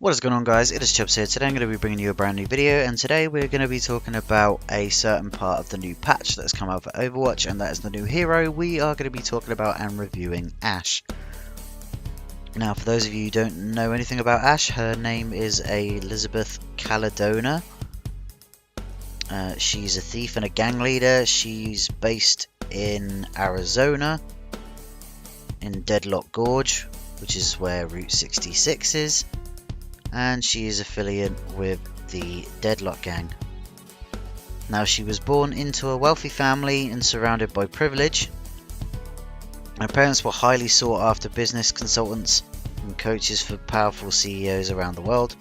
What is going on, guys? It is Chubbs here. Today I'm going to be bringing you a brand new video, and today we're going to be talking about a certain part of the new patch that's come out for Overwatch, and that is the new hero. We are going to be talking about and reviewing Ashe. Now, for those of you who don't know anything about Ashe, her name is Elizabeth Caledona. She's a thief and a gang leader. She's based in Arizona, in Deadlock Gorge, which is where Route 66 is. And she is affiliate with the Deadlock Gang. Now, she was born into a wealthy family and surrounded by privilege. Her parents were highly sought after business consultants and coaches for powerful CEOs around the world.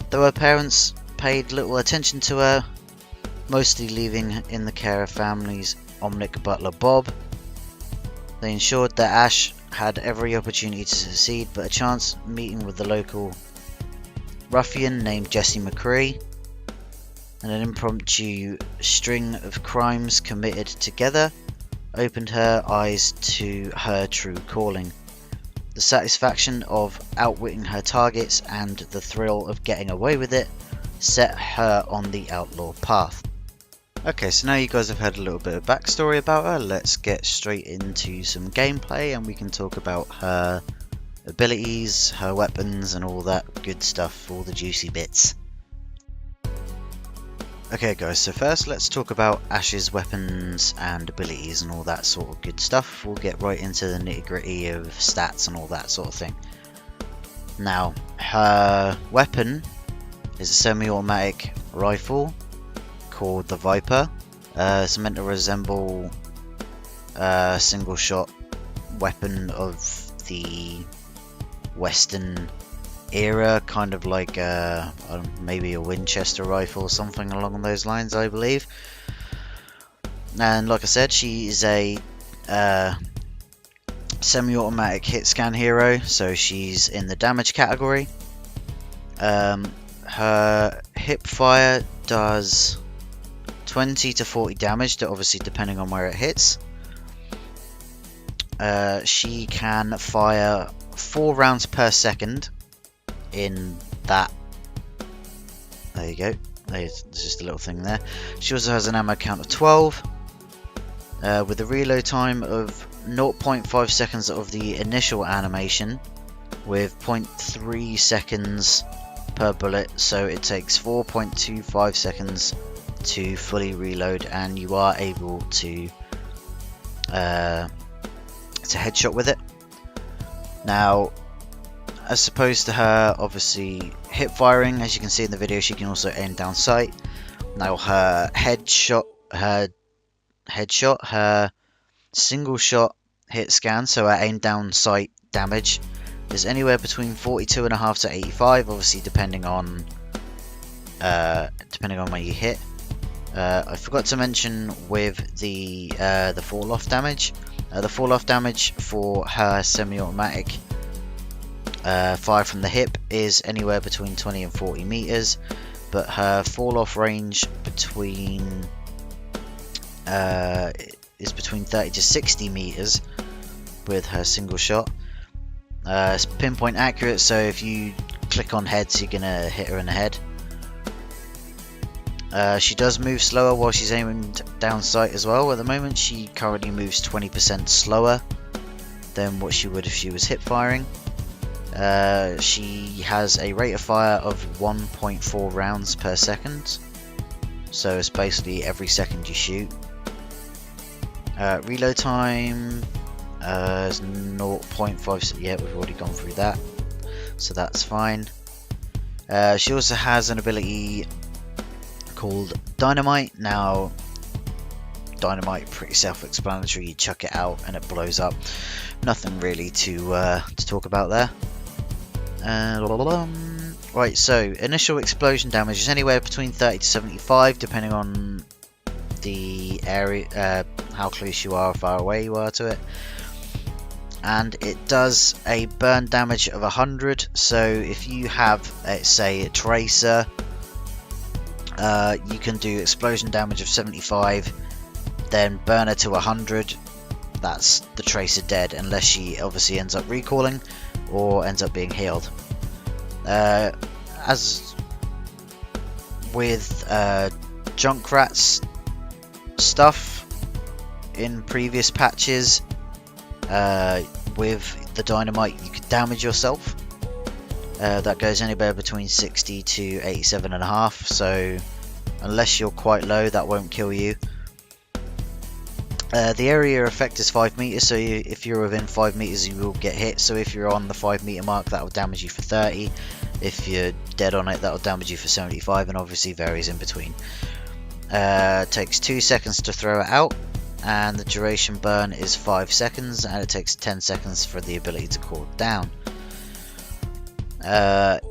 Though her parents paid little attention to her, mostly leaving in the care of family's Omnic butler Bob, they ensured that Ashe had every opportunity to succeed, but a chance meeting with the local ruffian named Jesse McCree and an impromptu string of crimes committed together opened her eyes to her true calling. The satisfaction of outwitting her targets and the thrill of getting away with it set her on the outlaw path. Okay, so now you guys have heard a little bit of backstory about her, let's get straight into some gameplay and we can talk about her abilities, her weapons and all that good stuff, all the juicy bits. Okay guys, so first let's talk about Ashe's weapons and abilities and all that sort of good stuff. We'll get right into the nitty gritty of stats and all that sort of thing. Now, her weapon is a semi-automatic rifle called the Viper. It's meant to resemble a single shot weapon of the Western era, kind of like maybe a Winchester rifle or something along those lines, I believe. And like I said, she is a semi-automatic hit scan hero, so she's in the damage category. Her hip fire does 20 to 40 damage, obviously depending on where it hits. She can fire 4 rounds per second in that. There you go. There's just a little thing there. She also has an ammo count of 12 with a reload time of 0.5 seconds of the initial animation with 0.3 seconds per bullet, so it takes 4.25 seconds to fully reload, and you are able to headshot with it. Now, as opposed to her obviously hip firing, as you can see in the video, she can also aim down sight. Now her her single shot hit scan, so her aim down sight damage is anywhere between 42.5 to 85, obviously depending on where you hit. I forgot to mention with the fall off damage. The fall off damage for her semi-automatic fire from the hip is anywhere between 20 and 40 meters, but her fall off range is between 30 to 60 meters with her single shot. It's pinpoint accurate, so if you click on heads, you're gonna hit her in the head. She does move slower while she's aimed down sight as well. At the moment, she currently moves 20% slower than what she would if she was hip firing. She has a rate of fire of 1.4 rounds per second, so it's basically every second you shoot. Reload time is 0.5. Yeah, we've already gone through that, so that's fine. She also has an ability called Dynamite. Now, Dynamite, pretty self-explanatory. You chuck it out and it blows up. Nothing really to talk about there. Right, so initial explosion damage is anywhere between 30 to 75, depending on the area, how close you are, or far away you are to it. And it does a burn damage of 100. So if you have, let's say, a tracer, you can do explosion damage of 75, then burn her to 100. That's the tracer dead, unless she obviously ends up recalling or ends up being healed. As with Junkrat's stuff in previous patches, with the dynamite you could damage yourself. That goes anywhere between 60 to 87.5, so unless you're quite low, that won't kill you. The area effect is 5 meters, so if you're within 5 meters you will get hit. So if you're on the 5 meter mark, that will damage you for 30. If you're dead on it, that will damage you for 75, and obviously varies in between. Takes 2 seconds to throw it out, and the duration burn is 5 seconds, and it takes 10 seconds for the ability to cool down. As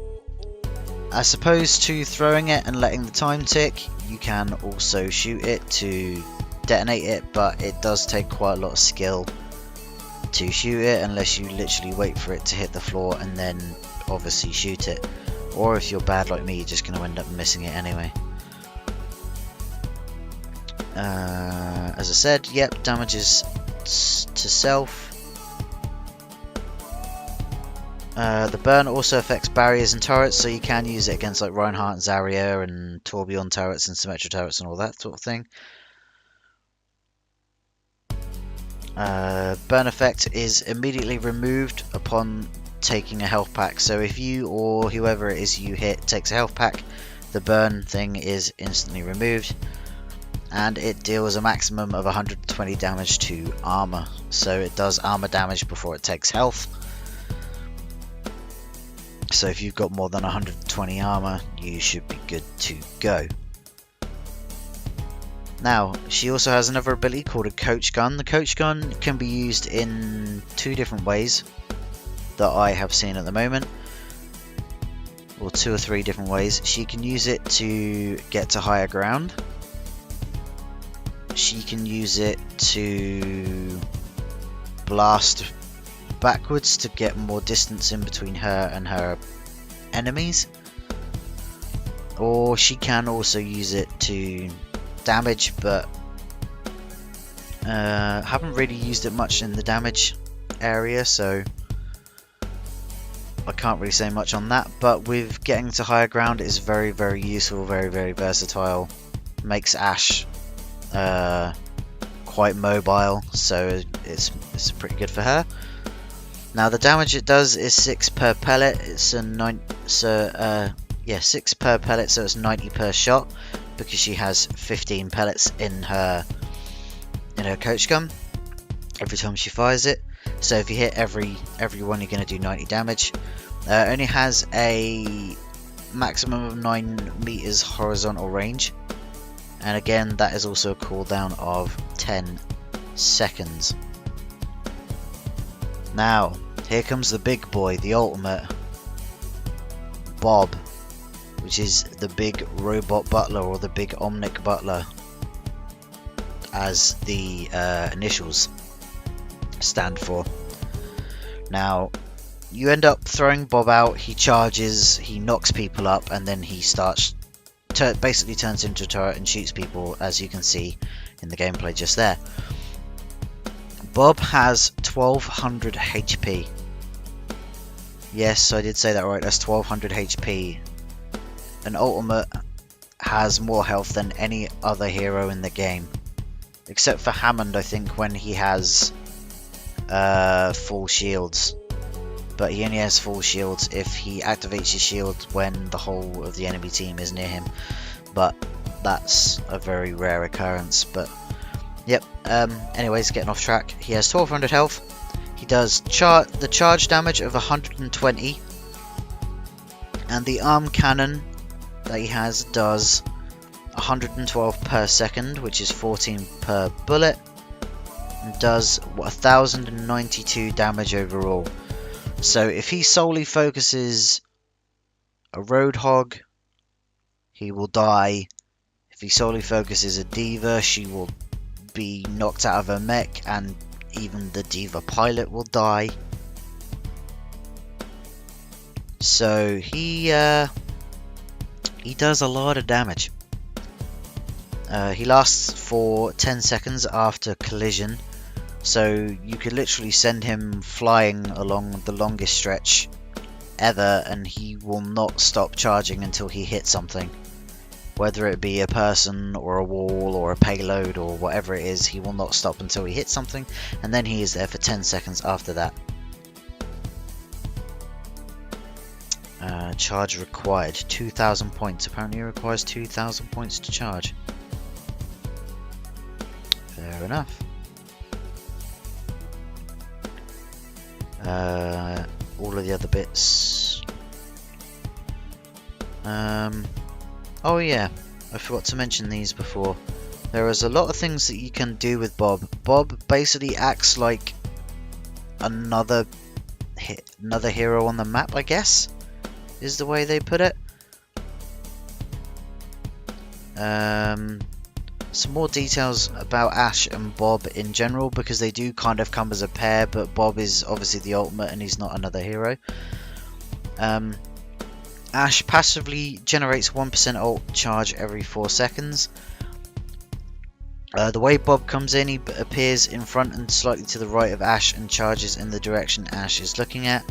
opposed to throwing it and letting the time tick, you can also shoot it to detonate it, but it does take quite a lot of skill to shoot it, unless you literally wait for it to hit the floor and then obviously shoot it. Or if you're bad like me, you're just going to end up missing it anyway. As I said, yep, damages to self. The burn also affects barriers and turrets, so you can use it against like Reinhardt and Zarya and Torbjorn turrets and Symmetra turrets and all that sort of thing. Burn effect is immediately removed upon taking a health pack, so if you or whoever it is you hit takes a health pack, the burn thing is instantly removed, and it deals a maximum of 120 damage to armor, so it does armor damage before it takes health. So if you've got more than 120 armor, you should be good to go. Now, she also has another ability called a coach gun. The coach gun can be used in 2 different ways that I have seen at the moment, or 2 or 3 different ways. She can use it to get to higher ground. She can use it to blast backwards to get more distance in between her and her enemies, or she can also use it to damage, but haven't really used it much in the damage area, so I can't really say much on that. But with getting to higher ground, it is very, very useful, very, very versatile. Makes Ashe quite mobile, so it's pretty good for her. Now the damage it does is 6 per pellet. It's a 6 per pellet, so it's 90 per shot, because she has 15 pellets in her coach gun every time she fires it. So if you hit every one, you're going to do 90 damage. Only has a maximum of 9 meters horizontal range, and again that is also a cooldown of 10 seconds. Now, here comes the big boy, the ultimate, Bob, which is the big robot butler, or the big Omnic butler, as the initials stand for. Now, you end up throwing Bob out, he charges, he knocks people up, and then he starts, basically turns into a turret and shoots people, as you can see in the gameplay just there. Bob has 1200 HP. Yes, I did say that right, that's 1200 HP. An ultimate has more health than any other hero in the game, except for Hammond, I think, when he has full shields. But he only has full shields if he activates his shield when the whole of the enemy team is near him, but that's a very rare occurrence. But yep, anyways, getting off track, he has 1200 health. He does the charge damage of 120, and the arm cannon that he has does 112 per second, which is 14 per bullet, and does 1092 damage overall. So if he solely focuses a Roadhog, he will die. If he solely focuses a D.Va, she will be knocked out of her mech, and even the D.Va pilot will die. So he does a lot of damage. He lasts for 10 seconds after collision, so you could literally send him flying along the longest stretch ever, and he will not stop charging until he hits something. Whether it be a person or a wall or a payload or whatever it is, he will not stop until he hits something, and then he is there for 10 seconds after that. Charge required 2,000 points. Apparently it requires 2,000 points to charge. Fair enough. All of the other bits. Oh yeah, I forgot to mention these before. There is a lot of things that you can do with Bob. Bob basically acts like another hero on the map, I guess, is the way they put it. Some more details about Ashe and Bob in general, because they do kind of come as a pair, but Bob is obviously the ultimate and he's not another hero. Ashe passively generates 1% ult charge every 4 seconds. The way Bob comes in, he appears in front and slightly to the right of Ashe and charges in the direction Ashe is looking at.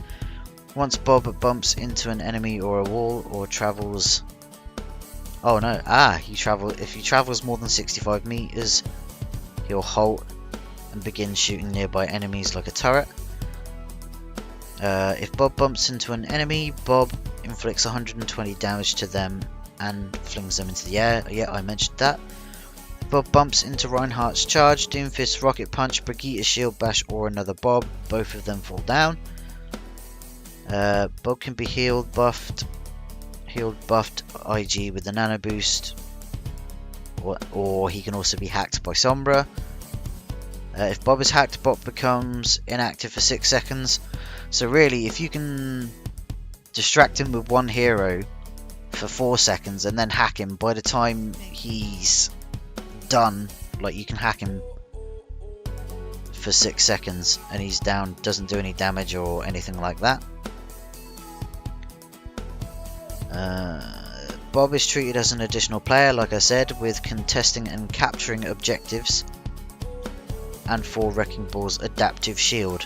Once Bob bumps into an enemy or a wall or travels... Oh no, if he travels more than 65 meters, he'll halt and begin shooting nearby enemies like a turret. If Bob bumps into an enemy, Bob inflicts 120 damage to them and flings them into the air. Yeah, I mentioned that. Bob bumps into Reinhardt's charge, Doomfist, Rocket Punch, Brigitte, Shield Bash, or another Bob. Both of them fall down. Bob can be healed, buffed IG with the Nano Boost, or he can also be hacked by Sombra. If Bob is hacked, Bob becomes inactive for 6 seconds. So really, if you can distract him with one hero for 4 seconds and then hack him, by the time he's done, like, you can hack him for 6 seconds and he's down, doesn't do any damage or anything like that. Bob is treated as an additional player, like I said, with contesting and capturing objectives, and for Wrecking Ball's adaptive shield.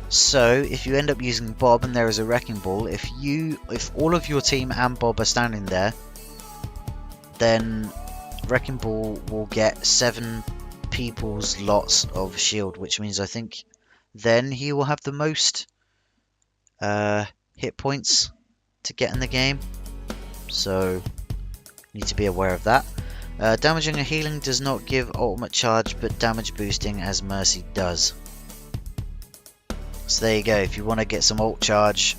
So if you end up using Bob and there is a Wrecking Ball, if all of your team and Bob are standing there, then Wrecking Ball will get 7 people's lots of shield, which means I think then he will have the most hit points to get in the game. So need to be aware of that. Damaging and healing does not give ultimate charge, but damage boosting as Mercy does. So there you go. If you want to get some ult charge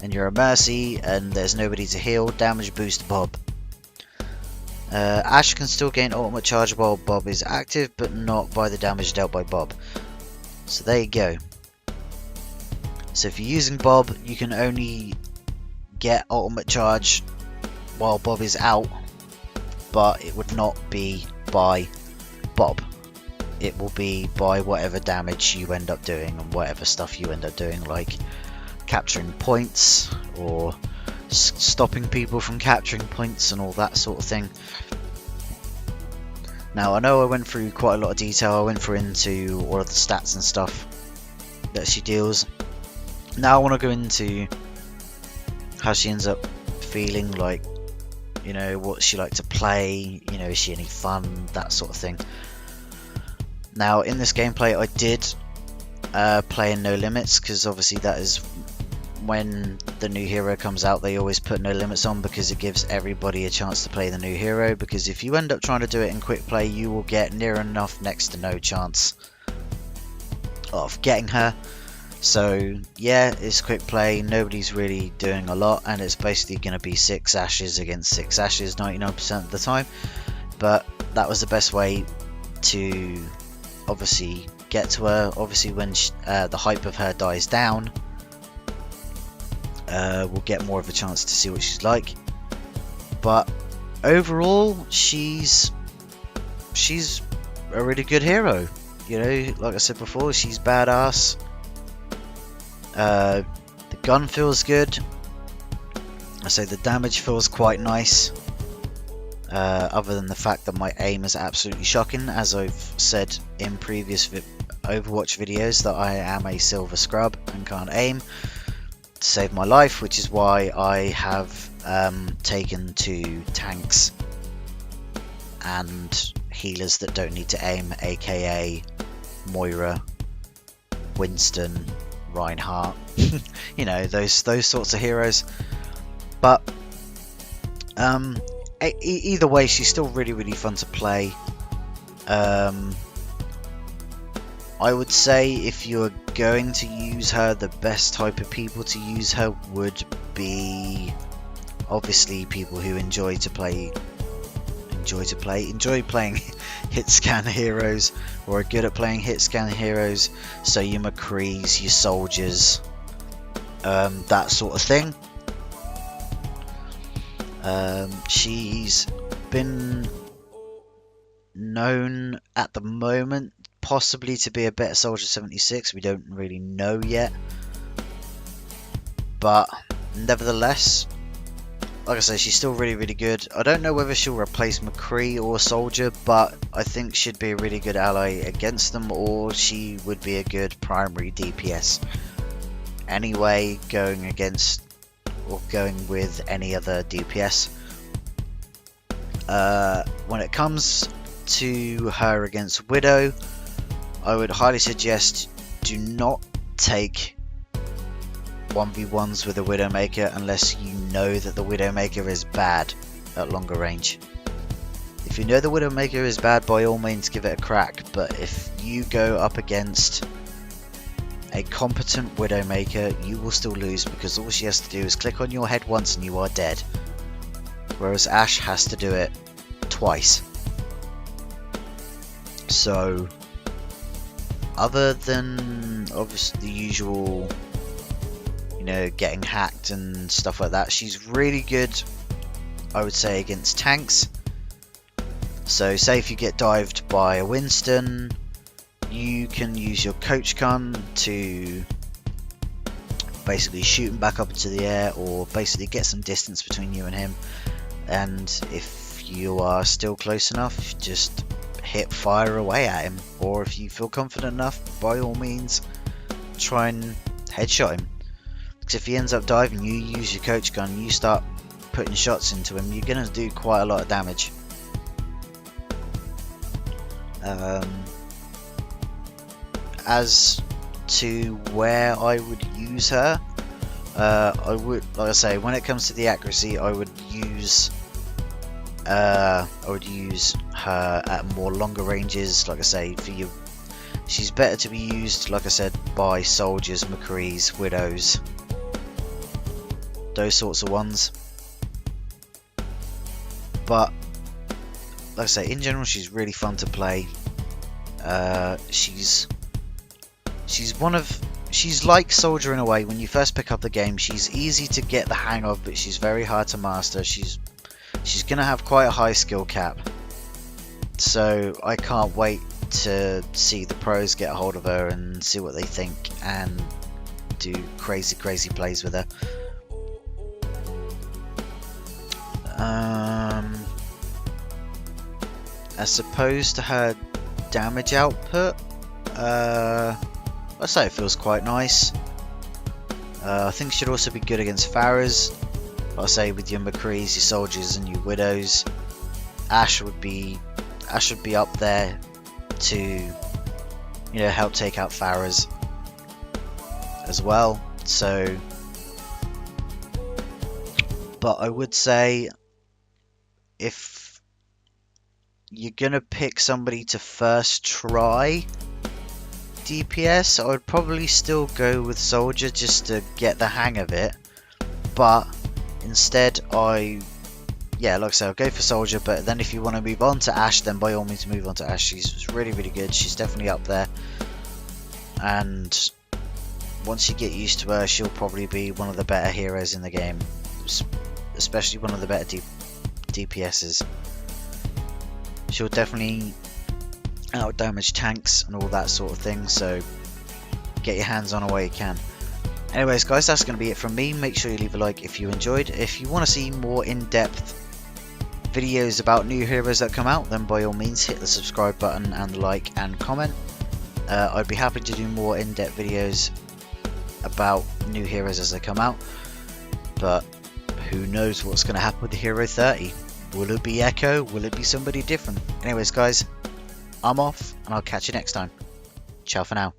and you're a Mercy and there's nobody to heal, damage boost Bob. Ashe can still gain ultimate charge while Bob is active, but not by the damage dealt by Bob. So there you go. So if you're using Bob, you can only get ultimate charge while Bob is out, but it would not be by Bob. It will be by whatever damage you end up doing and whatever stuff you end up doing, like capturing points or stopping people from capturing points and all that sort of thing. Now I know I went through quite a lot of detail, I went through into all of the stats and stuff that she deals. Now I want to go into how she ends up feeling, like, you know, what she like to play, you know, is she any fun, that sort of thing. Now in this gameplay I did play in No Limits, because obviously that is when the new hero comes out, they always put No Limits on because it gives everybody a chance to play the new hero, because if you end up trying to do it in quick play, you will get near enough next to no chance of getting her. So yeah, it's quick play, nobody's really doing a lot, and it's basically going to be 6 Ashes against 6 Ashes 99% of the time. But that was the best way to obviously get to her. Obviously when the hype of her dies down, we'll get more of a chance to see what she's like. But overall, she's a really good hero. You know, like I said before, she's badass. The gun feels good. I say the damage feels quite nice. Other than the fact that my aim is absolutely shocking, as I've said in previous Overwatch videos, that I am a silver scrub and can't aim. save my life, which is why I have taken to tanks and healers that don't need to aim, aka Moira, Winston, Reinhardt, you know, those sorts of heroes. But either way, she's still really fun to play. I would say if you're going to use her, the best type of people to use her would be obviously people who enjoy playing hit scan heroes, or are good at playing hit scan heroes. So your McCrees, your soldiers, that sort of thing. She's been known at the moment possibly to be a better Soldier 76. We don't really know yet, but nevertheless, like I say, she's still really good. I don't know whether she'll replace McCree or Soldier, but I think she'd be a really good ally against them, or she would be a good primary DPS anyway, going against or going with any other DPS. When it comes to her against Widow, I would highly suggest do not take 1v1s with a Widowmaker unless you know that the Widowmaker is bad at longer range. If you know the Widowmaker is bad, by all means give it a crack, but if you go up against a competent Widowmaker, you will still lose, because all she has to do is click on your head once and you are dead, whereas Ashe has to do it twice. So other than obviously the usual, you know, getting hacked and stuff like that, she's really good, I would say, against tanks. So say if you get dived by a Winston, you can use your coach gun to basically shoot him back up into the air, or basically get some distance between you and him. And if you are still close enough, just fire away at him, or if you feel confident enough, by all means try and headshot him, because if he ends up diving, you use your coach gun, you start putting shots into him, you're going to do quite a lot of damage. As to where I would use her, I would, like I say, when it comes to the accuracy, I would use her at more longer ranges. Like I say, for you, she's better to be used, like I said, by soldiers, McCrees, widows, those sorts of ones. But like I say, in general, she's really fun to play. She's like Soldier in a way. When you first pick up the game, she's easy to get the hang of, but she's very hard to master. She's gonna have quite a high skill cap, so I can't wait to see the pros get a hold of her and see what they think and do crazy plays with her. As opposed to her damage output, I'd say it feels quite nice. I think it should also be good against Pharahs. I'll say with your McCrees, your soldiers, and your widows, Ashe would be up there to, you know, help take out Pharahs as well. So, but I would say if you're gonna pick somebody to first try DPS, I would probably still go with Soldier just to get the hang of it. But instead, like I said, I'll go for Soldier. But then if you want to move on to Ashe, then by all means move on to Ashe. She's really good. She's definitely up there. And once you get used to her, she'll probably be one of the better heroes in the game, especially one of the better DPSs. She'll definitely out damage tanks and all that sort of thing, so get your hands on her where you can. Anyways guys, that's going to be it from me. Make sure you leave a like if you enjoyed. If you want to see more in-depth videos about new heroes that come out, then by all means hit the subscribe button and like and comment. I'd be happy to do more in-depth videos about new heroes as they come out, but who knows what's going to happen with the Hero 30. Will it be Echo? Will it be somebody different? Anyways guys, I'm off and I'll catch you next time. Ciao for now.